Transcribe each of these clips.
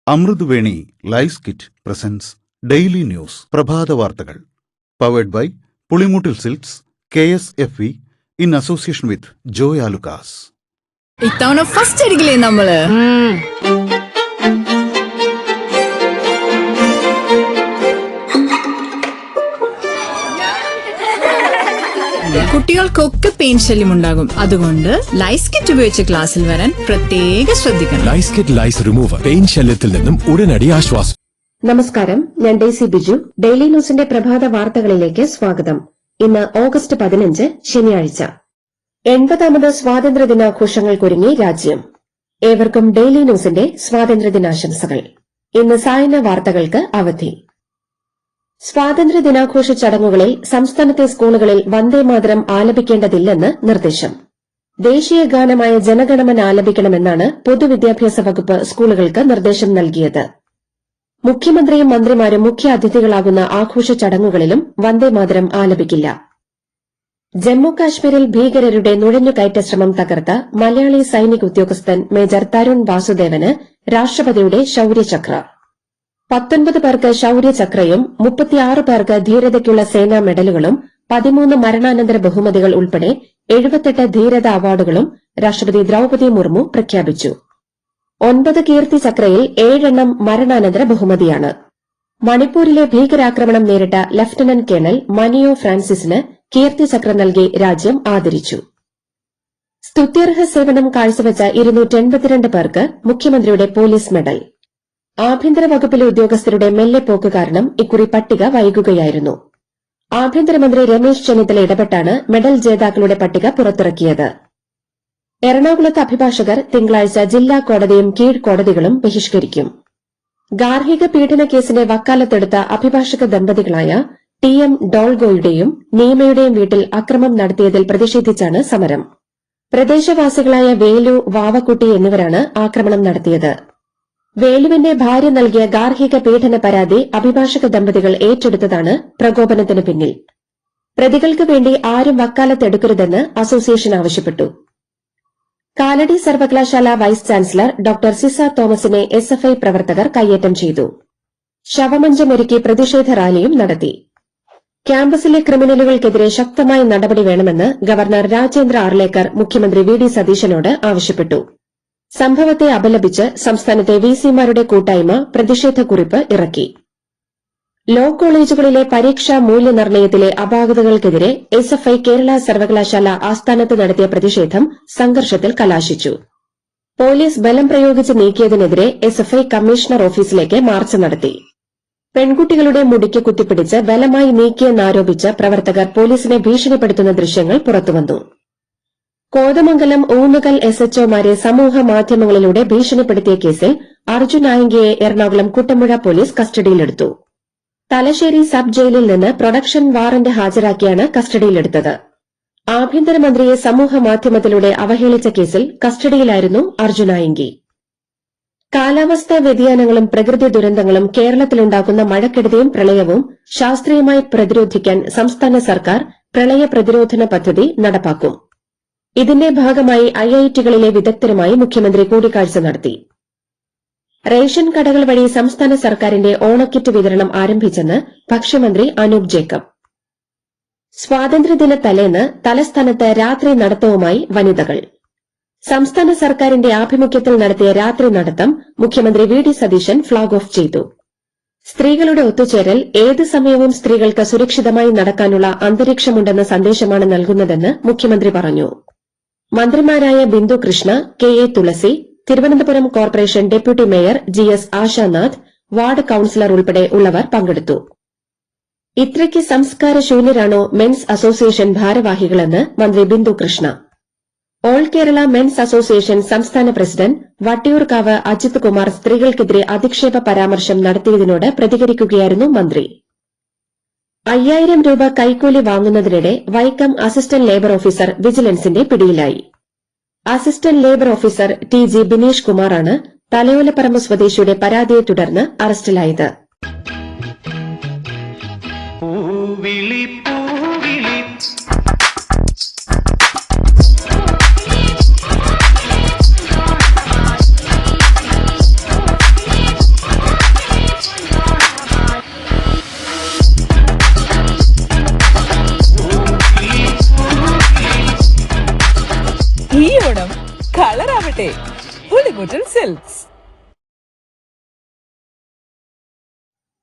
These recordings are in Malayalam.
അമൃതവേണി ലൈസ് കിറ്റ് പ്രസൻസ് ഡെയിലി ന്യൂസ് പ്രഭാത വാർത്തകൾ powered by Pulimoottil silks KSFE in association with Joy Alukkas. ഇത്തവണ ഫസ്റ്റ് അടിക്കില്ലേ നമ്മള്? കുട്ടികൾക്കൊക്കെ പെയിൻ ശല്യം ഉണ്ടാകും. അതുകൊണ്ട് ലൈസ് കിറ്റ് ഉപയോഗിച്ച് ക്ലാസ്സിൽ വരാൻ പ്രത്യേകം ശ്രദ്ധിക്കണം. ലൈസ് കിറ്റ് ലൈസ് റിമൂവർ പെയിൻ ശല്യത്തിൽ നിന്നും ഉടനടി ആശ്വാസം. നമസ്കാരം, ഞാൻ ഡെയ്സി ബിജു. ഡെയിലി ന്യൂസിന്റെ പ്രഭാത വാർത്തകളിലേക്ക് സ്വാഗതം. ഇന്ന് ഓഗസ്റ്റ് 15 ശനിയാഴ്ച. 80ാമത് സ്വാതന്ത്ര്യദിനാഘോഷങ്ങൾക്കൊരുങ്ങി രാജ്യം. ഏവർക്കും ഡെയിലി ന്യൂസിന്റെ സ്വാതന്ത്ര്യദിനാശംസകൾ. ഇന്ന് സായന വാർത്തകൾക്ക് അവധി. സ്വാതന്ത്ര്യദിനാഘോഷ ചടങ്ങുകളിൽ സംസ്ഥാനത്തെ സ്കൂളുകളിൽ വന്ദേമാതരം ആലപിക്കേണ്ടതില്ലെന്ന് നിർദ്ദേശം. ദേശീയ ഗാനമായ ജനഗണമന ആലപിക്കണമെന്നാണ് പൊതുവിദ്യാഭ്യാസ വകുപ്പ് സ്കൂളുകൾക്ക് നിർദ്ദേശം നൽകിയത്. മുഖ്യമന്ത്രിയും മന്ത്രിമാരും മുഖ്യ അതിഥികളാകുന്ന ആഘോഷ ചടങ്ങുകളിലും വന്ദേമാതരം ആലപിക്കില്ല. ജമ്മു കാശ്മീരിൽ ഭീകരരുടെ നുഴഞ്ഞുകയറ്റ ശ്രമം തകർത്ത മലയാളി സൈനിക ഉദ്യോഗസ്ഥൻ മേജർ തരുൺ വാസുദേവന് രാഷ്ട്രപതിയുടെ ശൌര്യചക്ര. 19 പേർക്ക് ശൌര്യചക്രയും 36 പേർക്ക് ധീരതയ്ക്കുള്ള സേനാ മെഡലുകളും 13 മരണാനന്തര ബഹുമതികൾ ഉൾപ്പെടെ 78 ധീരത അവാർഡുകളും രാഷ്ട്രപതി ദ്രൌപദി മുർമു പ്രഖ്യാപിച്ചു. 9 കീർത്തി ചക്രയിൽ 7 മരണാനന്തര ബഹുമതിയാണ്. മണിപ്പൂരിലെ ഭീകരാക്രമണം നേരിട്ട ലഫ്റ്റനന്റ് കേണൽ മനിയോ ഫ്രാൻസിസിന് കീർത്തി ചക്ര നൽകി രാജ്യം ആദരിച്ചു. സ്തുത്യർഹ സേവനം കാഴ്ചവെച്ച 282 പേർക്ക് മുഖ്യമന്ത്രിയുടെ പോലീസ് മെഡൽ. ആഭ്യന്തര വകുപ്പിലെ ഉദ്യോഗസ്ഥരുടെ മെല്ലെപ്പോക്ക് കാരണം ഇക്കുറി പട്ടിക വൈകുകയായിരുന്നു. ആഭ്യന്തരമന്ത്രി രമേശ് ചെന്നിത്തല ഇടപെട്ടാണ് മെഡൽ ജേതാക്കളുടെ പട്ടിക പുറത്തിറക്കിയത്. എറണാകുളത്ത് അഭിഭാഷകർ തിങ്കളാഴ്ച ജില്ലാ കോടതിയും കീഴ്ക്കോടതികളും ബഹിഷ്കരിക്കും. ഗാർഹിക പീഡന കേസിന്റെ വക്കാലത്തെടുത്ത അഭിഭാഷക ദമ്പതികളായ TM ഡോൾഗോയുടെയും നീമയുടെയും വീട്ടിൽ അക്രമം നടത്തിയതിൽ പ്രതിഷേധിച്ചാണ് സമരം. പ്രദേശവാസികളായ വേലു, വാവക്കുട്ടി എന്നിവരാണ് ആക്രമണം നടത്തിയത്. വേലുവിന്റെ ഭാര്യ നൽകിയ ഗാർഹിക പീഡന പരാതി അഭിഭാഷക ദമ്പതികൾ ഏറ്റെടുത്തതാണ് പ്രകോപനത്തിന് പിന്നിൽ. പ്രതികൾക്ക് വേണ്ടി ആരും വക്കാലത്തെടുക്കരുതെന്ന് അസോസിയേഷൻ ആവശ്യപ്പെട്ടു. കാലടി സർവകലാശാല വൈസ് ചാൻസലർ ഡോക്ടർ സിസ തോമസിനെ SFI പ്രവർത്തകർ കയ്യേറ്റം ചെയ്തു. ശവമഞ്ചമൊരുക്കി പ്രതിഷേധ റാലിയും നടത്തി. ക്യാമ്പസിലെ ക്രിമിനലുകൾക്കെതിരെ ശക്തമായ നടപടി വേണമെന്ന് ഗവർണർ രാജേന്ദ്ര ആർലേക്കർ മുഖ്യമന്ത്രി VD സതീശനോട് ആവശ്യപ്പെട്ടു. സംഭവത്തെ അപലപിച്ച് സംസ്ഥാനത്തെ VC-മാരുടെ കൂട്ടായ്മ പ്രതിഷേധക്കുറിപ്പ് ഇറക്കി. ലോ കോളേജുകളിലെ പരീക്ഷാ മൂല്യനിർണ്ണയത്തിലെ അപാകതകൾക്കെതിരെ SFI കേരള സർവകലാശാല ആസ്ഥാനത്ത് നടത്തിയ പ്രതിഷേധം സംഘർഷത്തിൽ കലാശിച്ചു. പോലീസ് ബലം പ്രയോഗിച്ച് നീക്കിയതിനെതിരെ SFI കമ്മീഷണർ ഓഫീസിലേക്ക് മാർച്ച് നടത്തി. പെൺകുട്ടികളുടെ മുടിക്ക് കുത്തിപ്പിടിച്ച് ബലമായി നീക്കിയെന്നാരോപിച്ച് പ്രവർത്തകർ പോലീസിനെ ഭീഷണിപ്പെടുത്തുന്ന ദൃശ്യങ്ങൾ പുറത്തുവന്നു. കോതമംഗലം ഊന്നുകൽ SHO-മാരെ സമൂഹ മാധ്യമങ്ങളിലൂടെ ഭീഷണിപ്പെടുത്തിയ കേസിൽ അർജുൻ ആയങ്കിയെ എറണാകുളം കുട്ടമ്പുഴ പോലീസ് കസ്റ്റഡിയിലെടുത്തു. തലശ്ശേരി സബ് ജയിലിൽ നിന്ന് പ്രൊഡക്ഷൻ വാറന്റ് ഹാജരാക്കിയാണ് കസ്റ്റഡിയിലെടുത്തത്. ആഭ്യന്തരമന്ത്രിയെ സമൂഹ മാധ്യമത്തിലൂടെ അവഹേളിച്ച കേസിൽ കസ്റ്റഡിയിലായിരുന്നു അർജുൻ ആയങ്കി. കാലാവസ്ഥാ വ്യതിയാനങ്ങളും പ്രകൃതി ദുരന്തങ്ങളും കേരളത്തിലുണ്ടാക്കുന്ന മഴക്കെടുതിയും പ്രളയവും ശാസ്ത്രീയമായി പ്രതിരോധിക്കാൻ സംസ്ഥാന സർക്കാർ പ്രളയ പ്രതിരോധന പദ്ധതി നടപ്പാക്കും. ഇതിന്റെ ഭാഗമായി IIT-കളിലെ വിദഗ്ധരുമായി മുഖ്യമന്ത്രി കൂടിക്കാഴ്ച നടത്തി. റേഷൻ കടകൾ വഴി സംസ്ഥാന സർക്കാരിന്റെ ഓണക്കിറ്റ് വിതരണം ആരംഭിച്ചെന്ന് ഭക്ഷ്യമന്ത്രി അനൂപ് ജേക്കബ്. സ്വാതന്ത്ര്യദിന തലേന്ന് തലസ്ഥാനത്ത് രാത്രി നടത്തവുമായി വനിതകൾ. സംസ്ഥാന സർക്കാരിന്റെ ആഭിമുഖ്യത്തിൽ നടത്തിയ രാത്രി നടത്തം മുഖ്യമന്ത്രി VD സതീശൻ ഫ്ളാഗ് ഓഫ് ചെയ്തു. സ്ത്രീകളുടെ ഒത്തുചേരൽ ഏത് സമയവും സ്ത്രീകൾക്ക് സുരക്ഷിതമായി നടക്കാനുള്ള അന്തരീക്ഷമുണ്ടെന്ന സന്ദേശമാണ് നൽകുന്നതെന്ന് മുഖ്യമന്ത്രി പറഞ്ഞു. മന്ത്രിമാരായ Bindu Krishna, KA Thulasi, Thiruvananthapuram corporation deputy mayor GS Ashanath, ward councillor ഉൾപ്പെടെ ഉള്ളവർ പങ്കെടുത്തു. ഇത്രയ്ക്ക് സംസ്കാരശൂന്യരാണോ മെൻസ് അസോസിയേഷൻ ഭാരവാഹികളെന്ന് മന്ത്രി Bindu Krishna. All Kerala men's association സംസ്ഥാന പ്രസിഡന്റ് വട്ടിയൂർക്കാവ് അജിത് കുമാർ സ്ത്രീകൾക്കെതിരെ അധിക്ഷേപ പരാമർശം നടത്തിയതിനോട് പ്രതികരിക്കുകയായിരുന്നു മന്ത്രി. 5000 രൂപ കൈക്കൂലി വാങ്ങുന്നതിനിടെ വൈക്കം അസിസ്റ്റന്റ് ലേബർ ഓഫീസർ വിജിലൻസിന്റെ പിടിയിലായി. Assistant labour officer TG Bineesh കുമാറാണ് തലയോലപ്പറമ്പ് സ്വദേശിയുടെ പരാതിയെ തുടർന്ന് അറസ്റ്റിലായത്. വരട്ടെ. Pulimoottil silks.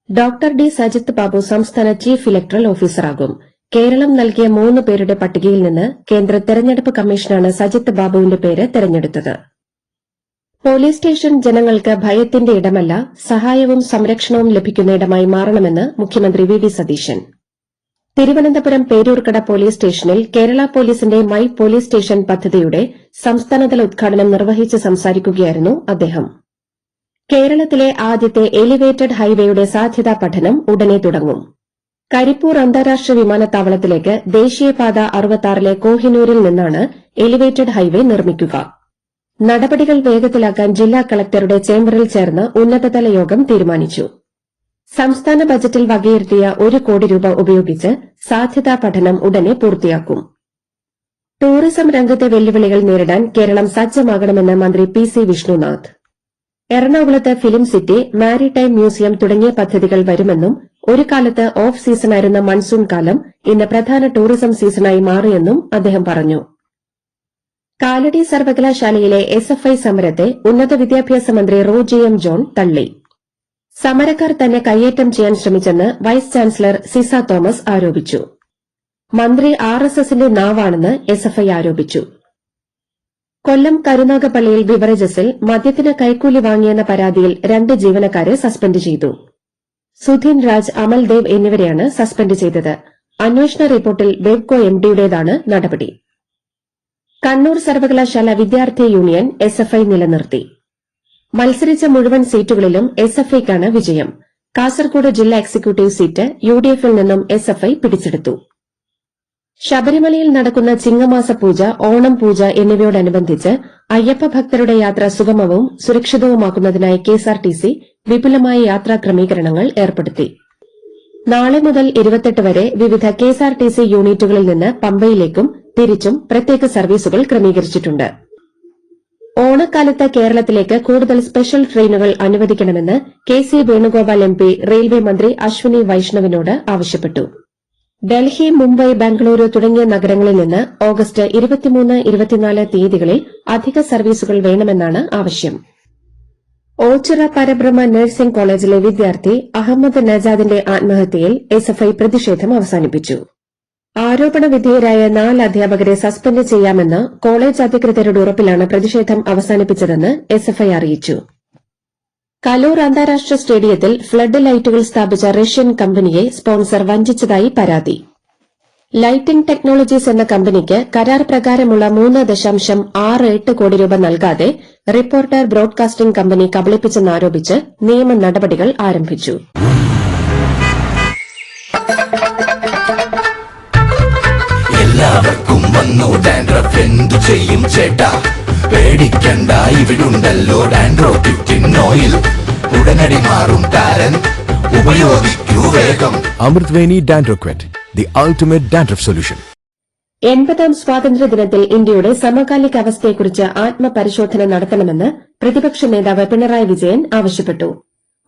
Doctor D Sajith Babu സംസ്ഥാന ചീഫ് ഇലക്ടറൽ ഓഫീസറാകും. കേരളം നൽകിയ 3 പേരുടെ പട്ടികയിൽ നിന്ന് കേന്ദ്ര തെരഞ്ഞെടുപ്പ് കമ്മീഷനാണ് സജിത് ബാബുവിന്റെ പേര് തെരഞ്ഞെടുത്തത്. പോലീസ് സ്റ്റേഷൻ ജനങ്ങൾക്ക് ഭയത്തിന്റെ ഇടമല്ല, സഹായവും സംരക്ഷണവും ലഭിക്കുന്ന ഇടമായി മാറണമെന്ന് മുഖ്യമന്ത്രി V D Satheesan. Thiruvananthapuram Peroorkada police സ്റ്റേഷനിൽ കേരള പോലീസിന്റെ മൈ പോലീസ് സ്റ്റേഷൻ പദ്ധതിയുടെ സംസ്ഥാനതല ഉദ്ഘാടനം നിർവഹിച്ച് സംസാരിക്കുകയായിരുന്നു അദ്ദേഹം. കേരളത്തിലെ ആദ്യത്തെ എലിവേറ്റഡ് ഹൈവേയുടെ സാധ്യതാ പഠനം ഉടനെ തുടങ്ങും. കരിപ്പൂർ അന്താരാഷ്ട്ര വിമാനത്താവളത്തിലേക്ക് ദേശീയപാത 66-ലെ കോഹിനൂരിൽ നിന്നാണ് എലിവേറ്റഡ് ഹൈവേ നിർമ്മിക്കുക. നടപടികൾ വേഗത്തിലാക്കാൻ ജില്ലാ കളക്ടറുടെ ചേംബറിൽ ചേർന്ന ഉന്നതതല യോഗം തീരുമാനിച്ചു. സംസ്ഥാന ബജറ്റിൽ വകയിരുത്തിയ 1 കോടി രൂപ ഉപയോഗിച്ച് സാധ്യതാ പഠനം ഉടനെ പൂർത്തിയാക്കും. ടൂറിസം രംഗത്തെ വെല്ലുവിളികൾ നേരിടാൻ കേരളം സജ്ജമാകണമെന്ന് മന്ത്രി പി സി വിഷ്ണുനാഥ്. എറണാകുളത്ത് ഫിലിം സിറ്റി, മാരിടൈം മ്യൂസിയം തുടങ്ങിയ പദ്ധതികൾ വരുമെന്നും ഒരു കാലത്ത് ഓഫ് സീസണായിരുന്ന മൺസൂൺ കാലം ഇന്ന് പ്രധാന ടൂറിസം സീസണായി മാറിയെന്നും അദ്ദേഹം പറഞ്ഞു. കാലടി സർവകലാശാലയിലെ SFI സമരത്തെ ഉന്നത വിദ്യാഭ്യാസ മന്ത്രി റോജി എം ജോൺ തള്ളി. സമരക്കാർ തന്നെ കയ്യേറ്റം ചെയ്യാൻ ശ്രമിച്ചെന്ന് വൈസ് ചാൻസലർ സിസ തോമസ് ആരോപിച്ചു. മന്ത്രി RSSന്റെ നാവാണെന്ന് SFI ആരോപിച്ചു. കൊല്ലം കരുനാഗപ്പള്ളിയിൽ ബിവറേജസിൽ മദ്യത്തിന് കൈക്കൂലി വാങ്ങിയെന്ന പരാതിയിൽ 2 ജീവനക്കാരെ സസ്പെൻഡ് ചെയ്തു. സുധീൻ രാജ്, അമൽദേവ് എന്നിവരെയാണ് സസ്പെൻഡ് ചെയ്തത്. അന്വേഷണ റിപ്പോർട്ടിൽ ബെവ്കോ MDയുടേതാണ് നടപടി. കണ്ണൂർ സർവകലാശാല വിദ്യാർത്ഥി യൂണിയൻ SFI നിലനിർത്തി. മത്സരിച്ച മുഴുവൻ സീറ്റുകളിലും SFIക്കാണ് വിജയം. കാസർകോട് ജില്ലാ എക്സിക്യൂട്ടീവ് സീറ്റ് UDFൽ നിന്നും SFI പിടിച്ചെടുത്തു. ശബരിമലയിൽ നടക്കുന്ന ചിങ്ങമാസ പൂജ, ഓണം പൂജ എന്നിവയോടനുബന്ധിച്ച് അയ്യപ്പ ഭക്തരുടെ യാത്ര സുഗമവും സുരക്ഷിതവുമാക്കുന്നതിനായി KSRTC വിപുലമായ യാത്രാ ക്രമീകരണങ്ങൾ ഏർപ്പെടുത്തി. നാളെ മുതൽ 28 വരെ വിവിധ KSRTC യൂണിറ്റുകളിൽ നിന്ന് പമ്പയിലേക്കും തിരിച്ചും പ്രത്യേക സർവീസുകൾ ക്രമീകരിച്ചിട്ടുണ്ട്. ഓണക്കാലത്ത് കേരളത്തിലേക്ക് കൂടുതൽ സ്പെഷ്യൽ ട്രെയിനുകൾ അനുവദിക്കണമെന്ന് KC വേണുഗോപാൽ MP റെയിൽവേ മന്ത്രി അശ്വിനി വൈഷ്ണവിനോട് ആവശ്യപ്പെട്ടു. ഡൽഹി, മുംബൈ, ബംഗളൂരു തുടങ്ങിയ നഗരങ്ങളിൽ നിന്ന് ഓഗസ്റ്റ് 23, 24 തീയതികളിൽ അധിക സർവീസുകൾ വേണമെന്നാണ് ആവശ്യം. ഓച്ചിറ പരബ്രഹ്മ നഴ്സിംഗ് കോളേജിലെ വിദ്യാർത്ഥി അഹമ്മദ് നജാദിന്റെ ആത്മഹത്യയിൽ SFI പ്രതിഷേധം അവസാനിപ്പിച്ചു. ആരോപണ വിധേയരായ 4 അധ്യാപകരെ സസ്പെൻഡ് ചെയ്യാമെന്ന കോളേജ് അധികൃതരുടെ ഉറപ്പിലാണ് പ്രതിഷേധം അവസാനിപ്പിച്ചതെന്ന് SFI അറിയിച്ചു. കലൂർ അന്താരാഷ്ട്ര സ്റ്റേഡിയത്തിൽ ഫ്ലഡ് ലൈറ്റുകൾ സ്ഥാപിച്ച റഷ്യൻ കമ്പനിയെ സ്പോൺസർ വഞ്ചിച്ചതായി പരാതി. ലൈറ്റിംഗ് ടെക്നോളജീസ് എന്ന കമ്പനിക്ക് കരാർ പ്രകാരമുള്ള 3.68 കോടി രൂപ നൽകാതെ റിപ്പോർട്ടർ ബ്രോഡ്കാസ്റ്റിംഗ് കമ്പനി കബളിപ്പിച്ചെന്നാരോപിച്ച് നിയമ നടപടികൾ ആരംഭിച്ചു. എല്ലാവർക്കും വന്നു ഡാൻഡ്രഫ്, എന്തു ചെയ്യും ചേട്ടാ? പേടിക്കണ്ട, ഇവിടുണ്ടല്ലോ ഡാൻഡ്രോക്കിൻ ഓയിൽ. ഉടനടി മാറും താരൻ, ഉപയോഗിക്കൂ വേഗം. അമൃത്വേനി ഡാൻഡ്രോക്വെറ്റ്, ദി അൾട്ടിമേറ്റ് ഡാൻഡ്രഫ് സൊല്യൂഷൻ. 80ാം സ്വാതന്ത്ര്യദിനത്തിൽ ഇന്ത്യയുടെ സമകാലിക അവസ്ഥയെക്കുറിച്ച് ആത്മപരിശോധന നടത്തണമെന്ന് പ്രതിപക്ഷ നേതാവ് പിണറായി വിജയൻ ആവശ്യപ്പെട്ടു.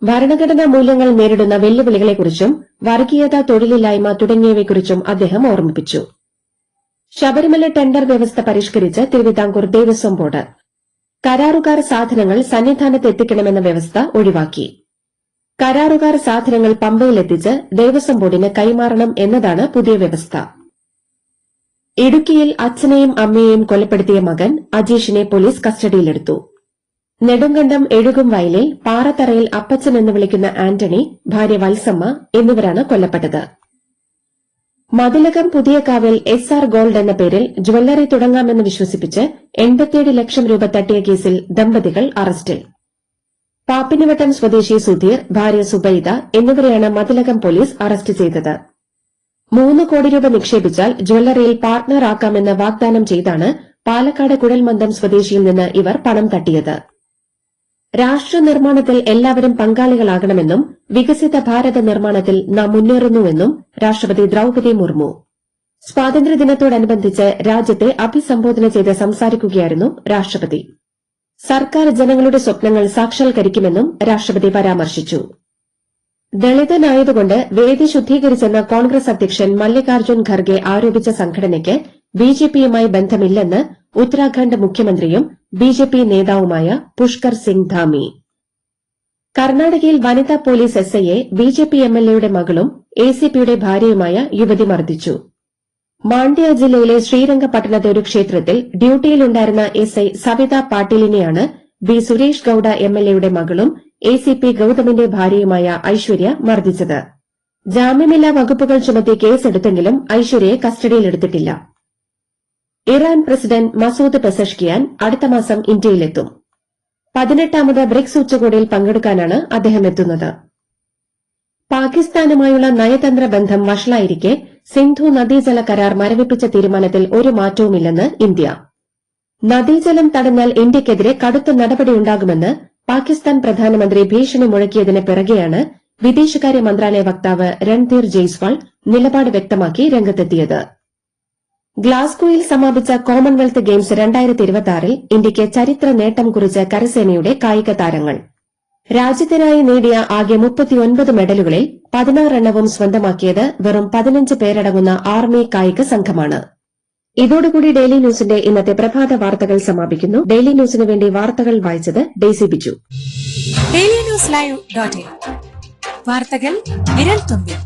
ഭരണഘടനാ മൂല്യങ്ങൾ നേരിടുന്ന വെല്ലുവിളികളെക്കുറിച്ചും വർഗീയത, തൊഴിലില്ലായ്മ തുടങ്ങിയവയെക്കുറിച്ചും അദ്ദേഹം ഓർമ്മിപ്പിച്ചു. ശബരിമല ടെൻഡർ വ്യവസ്ഥ പരിഷ്കരിച്ച് തിരുവിതാംകൂർ ദേവസ്വം ബോർഡ്. കരാറുകാർ സാധനങ്ങൾ സന്നിധാനത്ത് എത്തിക്കണമെന്ന വ്യവസ്ഥ ഒഴിവാക്കി. കരാറുകാർ സാധനങ്ങൾ പമ്പയിലെത്തിച്ച് ദേവസ്വം ബോർഡിന് കൈമാറണം എന്നതാണ് പുതിയ വ്യവസ്ഥ. ഇടുക്കിയിൽ അച്ഛനെയും അമ്മയെയും കൊലപ്പെടുത്തിയ മകൻ അജീഷിനെ പോലീസ് കസ്റ്റഡിയിലെടുത്തു. നെടുങ്കണ്ടം എഴുകും വയലിൽ പാറത്തറയിൽ അപ്പച്ചൻ എന്ന് വിളിക്കുന്ന ആന്റണി, ഭാര്യ വത്സമ്മ എന്നിവരാണ് കൊല്ലപ്പെട്ടത്. മതിലകം പുതിയകാവിൽ SR ഗോൾഡ് എന്ന പേരിൽ ജ്വല്ലറി തുടങ്ങാമെന്ന് വിശ്വസിപ്പിച്ച് 87 ലക്ഷം രൂപ തട്ടിയ കേസിൽ ദമ്പതികൾ അറസ്റ്റിൽ. പാപ്പിനിവട്ടം സ്വദേശി സുധീർ, ഭാര്യ സുബൈദ എന്നിവരെയാണ് മതിലകം പോലീസ് അറസ്റ്റ് ചെയ്തത്. 3 കോടി രൂപ നിക്ഷേപിച്ചാൽ ജ്വല്ലറിയിൽ പാർട്ട്ണർ ആക്കാമെന്ന് വാഗ്ദാനം ചെയ്താണ് പാലക്കാട് കുഴൽമന്ദം സ്വദേശിയിൽ നിന്ന് ഇവർ പണം തട്ടിയത്. രാഷ്ട്ര നിർമ്മാണത്തിൽ എല്ലാവരും പങ്കാളികളാകണമെന്നും വികസിത ഭാരത നിർമ്മാണത്തിൽ നാം മുന്നേറുന്നുവെന്നും രാഷ്ട്രപതി ദ്രൌപദി മുർമു. സ്വാതന്ത്ര്യദിനത്തോടനുബന്ധിച്ച് രാജ്യത്തെ അഭിസംബോധന ചെയ്ത് സംസാരിക്കുകയായിരുന്നു രാഷ്ട്രപതി. സർക്കാർ ജനങ്ങളുടെ സ്വപ്നങ്ങൾ സാക്ഷാത്കരിക്കുമെന്നും രാഷ്ട്രപതി പരാമർശിച്ചു. ദളിതനായതുകൊണ്ട് വേദി ശുദ്ധീകരിച്ചെന്ന കോൺഗ്രസ് അധ്യക്ഷൻ മല്ലികാർജ്ജുൻ ഖർഗെ ആരോപിച്ച സംഘടനയ്ക്ക് BJPയുമായി ബന്ധമില്ലെന്ന് ഉത്തരാഖണ്ഡ് മുഖ്യമന്ത്രിയും ബിജെപി നേതാവുമായ പുഷ്കർ സിംഗ് ധാമി. കർണാടകയിൽ വനിതാ പോലീസ് എസ്ഐയെ ബിജെപി എംഎൽഎയുടെ മകളും എസിപിയുടെ ഭാര്യയുമായ യുവതി മർദ്ദിച്ചു. മാണ്ഡ്യ ജില്ലയിലെ ശ്രീരംഗപട്ടണത്തെ ഒരു ക്ഷേത്രത്തിൽ ഡ്യൂട്ടിയിലുണ്ടായിരുന്ന എസ്ഐ സവിത പാട്ടീലിനെയാണ് ബി സുരേഷ് ഗൌഡ എംഎൽഎയുടെ മകളും എസിപി ഗൌതമിന്റെ ഭാര്യയുമായ ഐശ്വര്യ മർദ്ദിച്ചത്. ജാമ്യമില്ലാ വകുപ്പുകൾ ചുമത്തി കേസെടുത്തെങ്കിലും ഐശ്വര്യയെ കസ്റ്റഡിയിലെടുത്തിട്ടില്ല. ഇറാൻ പ്രസിഡന്റ് മസൂദ് പെസഷ്കിയാൻ അടുത്ത മാസം ഇന്ത്യയിലെത്തും. 18ാമത് ബ്രിക്സ് ഉച്ചകോടിയിൽ പങ്കെടുക്കാനാണ് അദ്ദേഹം എത്തുന്നത്. പാകിസ്ഥാനുമായുള്ള നയതന്ത്ര ബന്ധം വഷളായിരിക്കെ സിന്ധു നദീജല കരാർ മരവിപ്പിച്ച തീരുമാനത്തിൽ ഒരു മാറ്റവുമില്ലെന്ന് ഇന്ത്യ. നദീജലം തടഞ്ഞാൽ ഇന്ത്യയ്ക്കെതിരെ കടുത്ത നടപടിയുണ്ടാകുമെന്ന് പാകിസ്ഥാൻ പ്രധാനമന്ത്രി ഭീഷണി മുഴക്കിയതിന് പിറകെയാണ് വിദേശകാര്യ മന്ത്രാലയ വക്താവ് രൺധീർ ജയ്സ്വാൾ നിലപാട് വ്യക്തമാക്കി രംഗത്തെത്തിയത്. ഗ്ലാസ്ഗോയിൽ സമാപിച്ച കോമൺവെൽത്ത് ഗെയിംസ് 2026 ഇന്ത്യയ്ക്ക് ചരിത്ര നേട്ടം കുറിച്ച കരസേനയുടെ കായിക താരങ്ങൾ. രാജ്യത്തിനായി നേടിയ ആകെ 39 മെഡലുകളിൽ 16 എണ്ണവും സ്വന്തമാക്കിയത് വെറും 15 പേരടങ്ങുന്ന ആർമി കായിക സംഘമാണ്. ഇതോടുകൂടി ഡെയിലി ന്യൂസിന്റെ ഇന്നത്തെ പ്രഭാത വാർത്തകൾ സമാപിക്കുന്നു. ഡെയിലി ന്യൂസിന് വേണ്ടി വാർത്തകൾ വായിച്ചത് ഡെയ്സി ബിജു. DailyNewsLive.in വാർത്തകൾ വിരൽ തുമ്പിൽ.